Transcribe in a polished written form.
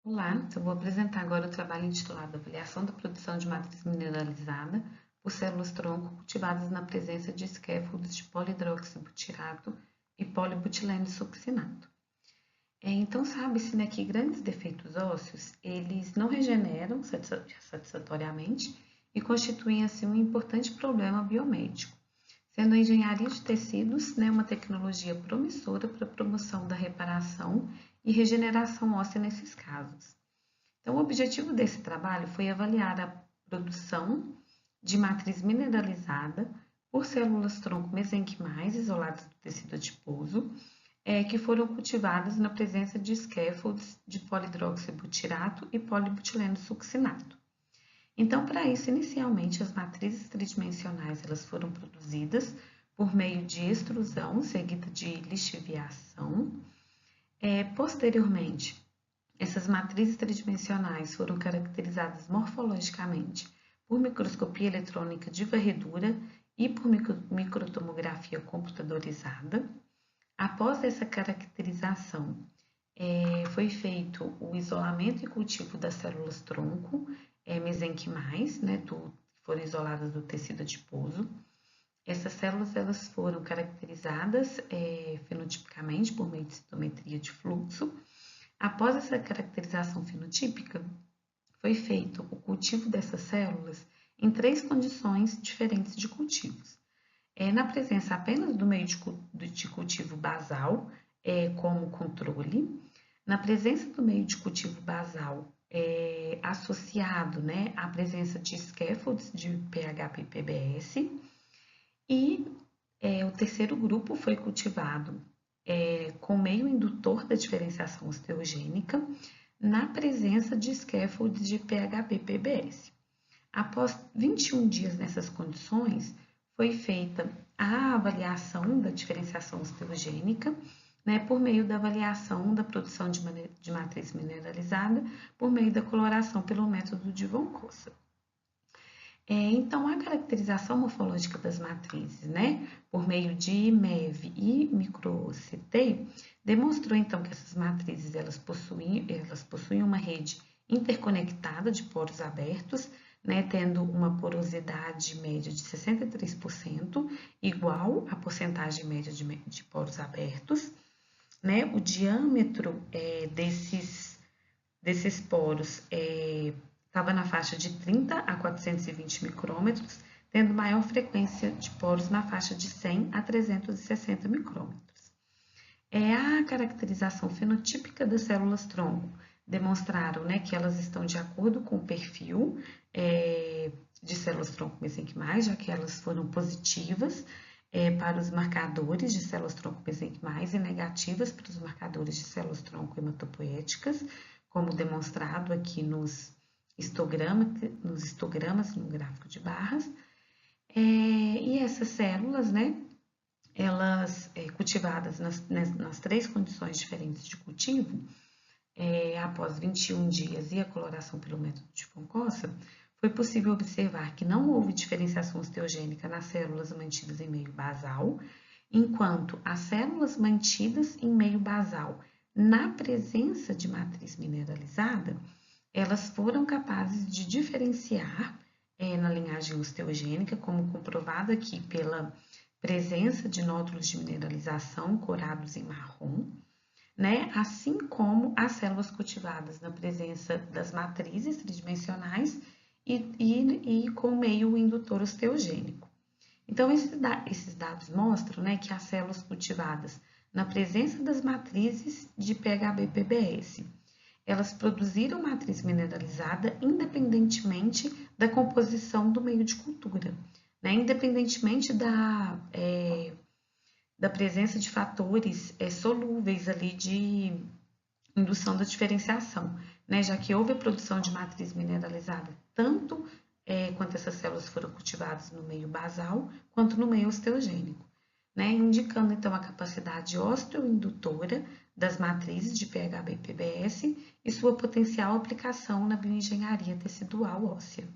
Olá, eu vou apresentar agora o trabalho intitulado Avaliação da produção de matriz mineralizada por células-tronco cultivadas na presença de scaffolds de polihidroxibutirato e polibutileno succinato. Então, sabe-se, né, que grandes defeitos ósseos, eles não regeneram satisfatoriamente e constituem, assim, um importante problema biomédico, sendo a engenharia de tecidos, né, uma tecnologia promissora para a promoção da reparação e regeneração óssea nesses casos. Então, o objetivo desse trabalho foi avaliar a produção de matriz mineralizada por células-tronco mesenquimais isoladas do tecido adiposo, que foram cultivadas na presença de scaffolds de polihidroxibutirato e polibutileno succinato. Então, para isso, inicialmente, as matrizes tridimensionais elas foram produzidas por meio de extrusão seguida de lixiviação. Posteriormente, essas matrizes tridimensionais foram caracterizadas morfologicamente por microscopia eletrônica de varredura e por microtomografia computadorizada. Após essa caracterização, foi feito o isolamento e cultivo das células-tronco mesenquimais, né, que foram isoladas do tecido adiposo. Essas células elas foram caracterizadas fenotipicamente por meio de citometria de fluxo. Após essa caracterização fenotípica, foi feito o cultivo dessas células em 3 condições diferentes de cultivos. Na presença apenas do meio de cultivo basal, como controle, na presença do meio de cultivo basal associado, né, à presença de scaffolds de PHP-PBS, e o terceiro grupo foi cultivado com meio indutor da diferenciação osteogênica na presença de scaffolds de PHP-PBS. Após 21 dias nessas condições, foi feita a avaliação da diferenciação osteogênica, né, por meio da avaliação da produção de matriz mineralizada por meio da coloração pelo método de von Cossa. Então, a caracterização morfológica das matrizes, né, por meio de MEV e micro-CT, demonstrou então que essas matrizes elas possuem uma rede interconectada de poros abertos, né, tendo uma porosidade média de 63%, igual à porcentagem média de poros abertos, né, o diâmetro desses poros estava na faixa de 30 a 420 micrômetros, tendo maior frequência de poros na faixa de 100 a 360 micrômetros. A caracterização fenotípica das células-tronco demonstraram, né, que elas estão de acordo com o perfil de células-tronco mesenquimais, já que elas foram positivas para os marcadores de células-tronco mesenquimais e negativas para os marcadores de células-tronco hematopoéticas, como demonstrado aqui nos histogramas no gráfico de barras. E essas células, né, elas cultivadas nas 3 condições diferentes de cultivo, após 21 dias e a coloração pelo método de von Cossa, foi possível observar que não houve diferenciação osteogênica nas células mantidas em meio basal, enquanto as células mantidas em meio basal na presença de matriz mineralizada, elas foram capazes de diferenciar na linhagem osteogênica, como comprovado aqui pela presença de nódulos de mineralização corados em marrom, né? Assim como as células cultivadas na presença das matrizes tridimensionais e com meio indutor osteogênico. Então, esses dados mostram, né, que as células cultivadas na presença das matrizes de PHB-PBS, elas produziram matriz mineralizada independentemente da composição do meio de cultura, né? Independentemente da presença de fatores solúveis ali de indução da diferenciação, né? Já que houve a produção de matriz mineralizada tanto quanto essas células foram cultivadas no meio basal, quanto no meio osteogênico, né? Indicando então a capacidade osteoindutora das matrizes de PHB e PBS e sua potencial aplicação na bioengenharia tecidual óssea.